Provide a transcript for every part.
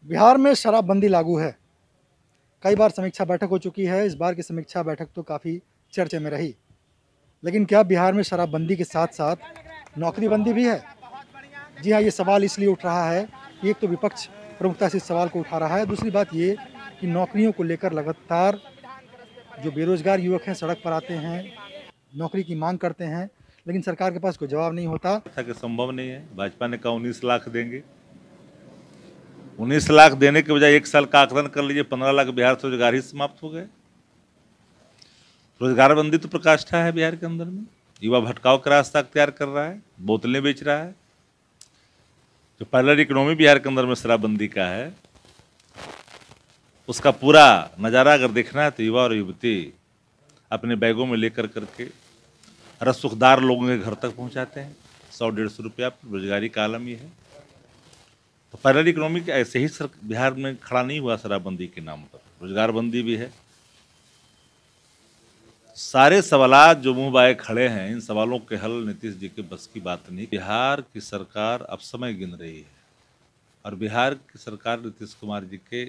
बिहार में शराबबंदी लागू है। कई बार समीक्षा बैठक हो चुकी है। इस बार की समीक्षा बैठक तो काफ़ी चर्चे में रही। लेकिन क्या बिहार में शराबबंदी के साथ साथ नौकरीबंदी भी है? जी हाँ, ये सवाल इसलिए उठ रहा है कि एक तो विपक्ष प्रमुखता से इस सवाल को उठा रहा है, दूसरी बात ये कि नौकरियों को लेकर लगातार जो बेरोजगार युवक हैं सड़क पर आते हैं, नौकरी की मांग करते हैं, लेकिन सरकार के पास कोई जवाब नहीं होता। ऐसा कि संभव नहीं है। भाजपा ने कहा 19 लाख देंगे। 19 लाख देने के बजाय 1 साल का आकलन कर लीजिए, 15 लाख बिहार से रोजगार ही समाप्त हो गए। रोजगार बंदी तो प्रकाष्ठा है बिहार के अंदर में। युवा भटकाव का रास्ता अख्तियार कर रहा है, बोतलें बेच रहा है। जो पैरेलल इकोनॉमी बिहार के अंदर में शराबबंदी का है, उसका पूरा नज़ारा अगर देखना है तो युवा और युवती अपने बैगों में लेकर करके रसूखदार लोगों के घर तक पहुंचाते हैं। 100-150 रुपया रोजगारी का आलम ये है। तो पैरेलल इकोनॉमी ऐसे ही बिहार में खड़ा नहीं हुआ शराबबंदी के नाम पर, रोजगार बंदी भी है। सारे सवालात जो मुंह बाए खड़े हैं, इन सवालों के हल नीतीश जी के बस की बात नहीं। बिहार की सरकार अब समय गिन रही है और बिहार की सरकार नीतीश कुमार जी के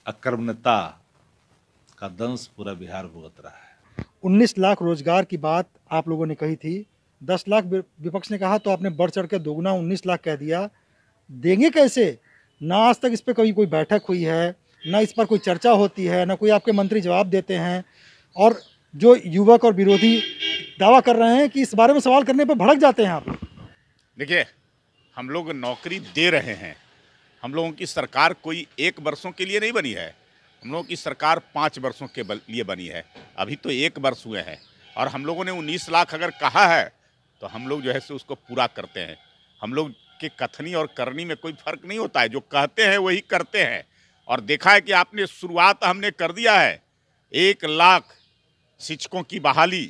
अकर्मण्यता का दंश पूरा बिहार भुगत रहा है। 19 लाख रोजगार की बात आप लोगों ने कही थी, 10 लाख विपक्ष ने कहा, तो आपने बढ़ चढ़ कर दोगुना 19 लाख कह दिया। देंगे कैसे? ना आज तक इस पर कभी कोई बैठक हुई है, ना इस पर कोई चर्चा होती है, ना कोई आपके मंत्री जवाब देते हैं। और जो युवक और विरोधी दावा कर रहे हैं कि इस बारे में सवाल करने पर भड़क जाते हैं आप। देखिए, हम लोग नौकरी दे रहे हैं। हम लोगों की सरकार कोई 1 वर्षों के लिए नहीं बनी है। हम लोगों की सरकार 5 वर्षों के लिए बनी है। अभी तो 1 वर्ष हुए हैं और हम लोगों ने 19 लाख अगर कहा है तो हम लोग जो है सो उसको पूरा करते हैं। हम लोग के कथनी और करनी में कोई फर्क नहीं होता है। जो कहते हैं वही करते हैं। और देखा है कि आपने शुरुआत हमने कर दिया है। 1 लाख शिक्षकों की बहाली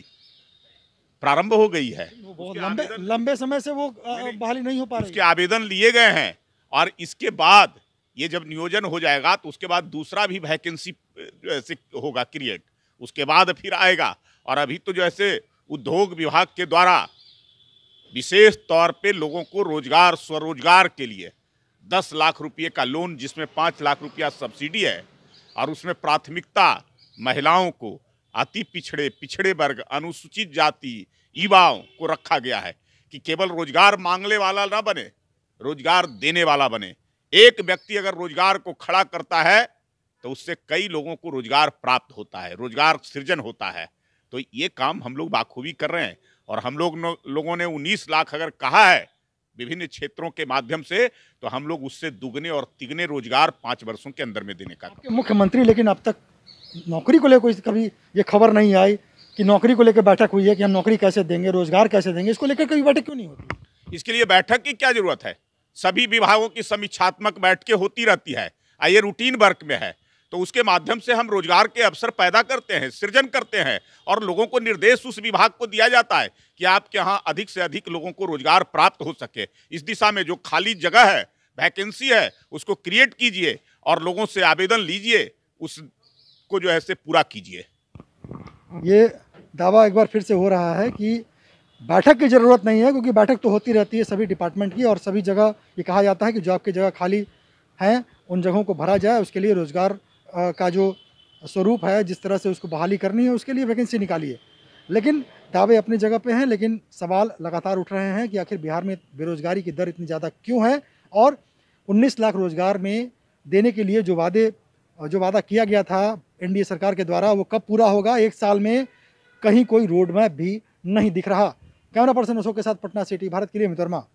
प्रारंभ हो गई है। बहुत लंबे समय से वो बहाली नहीं हो पा रही। उसके आवेदन लिए गए हैं और इसके बाद ये जब नियोजन हो जाएगा तो उसके बाद दूसरा भी वैकेंसी होगा क्रिएट, उसके बाद फिर आएगा। और अभी तो जैसे उद्योग विभाग के द्वारा विशेष तौर पे लोगों को रोजगार, स्वरोजगार के लिए 10 लाख रुपये का लोन, जिसमें 5 लाख रुपया सब्सिडी है और उसमें प्राथमिकता महिलाओं को, अति पिछड़े, पिछड़े वर्ग, अनुसूचित जाति, युवाओं को रखा गया है कि केवल रोजगार मांगने वाला ना बने, रोजगार देने वाला बने। एक व्यक्ति अगर रोजगार को खड़ा करता है तो उससे कई लोगों को रोजगार प्राप्त होता है, रोजगार सृजन होता है। तो ये काम हम लोग बाखूबी कर रहे हैं और हम लोगों ने 19 लाख अगर कहा है विभिन्न क्षेत्रों के माध्यम से, तो हम लोग उससे दुगने और तिगने रोजगार 5 वर्षों के अंदर में देने का। मुख्यमंत्री लेकिन अब तक नौकरी को लेकर कभी ये खबर नहीं आई कि नौकरी को लेकर बैठक हुई है कि हम नौकरी कैसे देंगे, रोजगार कैसे देंगे, इसको लेकर कभी बैठक क्यों नहीं होती? इसके लिए बैठक की क्या जरूरत है? सभी विभागों की समीक्षात्मक बैठकें होती रहती है। ये रूटीन वर्क में है, तो उसके माध्यम से हम रोजगार के अवसर पैदा करते हैं, सृजन करते हैं और लोगों को निर्देश उस विभाग को दिया जाता है कि आपके यहाँ अधिक से अधिक लोगों को रोजगार प्राप्त हो सके। इस दिशा में जो खाली जगह है, वैकेंसी है, उसको क्रिएट कीजिए और लोगों से आवेदन लीजिए, उसको जो है से पूरा कीजिए। ये दावा एक बार फिर से हो रहा है कि बैठक की ज़रूरत नहीं है, क्योंकि बैठक तो होती रहती है सभी डिपार्टमेंट की और सभी जगह ये कहा जाता है कि जो आपकी जगह खाली हैं उन जगहों को भरा जाए। उसके लिए रोज़गार का जो स्वरूप है, जिस तरह से उसको बहाली करनी है, उसके लिए वैकेंसी निकालिए। लेकिन दावे अपनी जगह पे हैं, लेकिन सवाल लगातार उठ रहे हैं कि आखिर बिहार में बेरोज़गारी की दर इतनी ज़्यादा क्यों है और 19 लाख रोज़गार में देने के लिए जो वादा किया गया था एनडीए सरकार के द्वारा, वो कब पूरा होगा? 1 साल में कहीं कोई रोड मैप भी नहीं दिख रहा। कैमरा पर्सन अशोक के साथ पटना सिटी, भारत के लिए अमित वर्मा।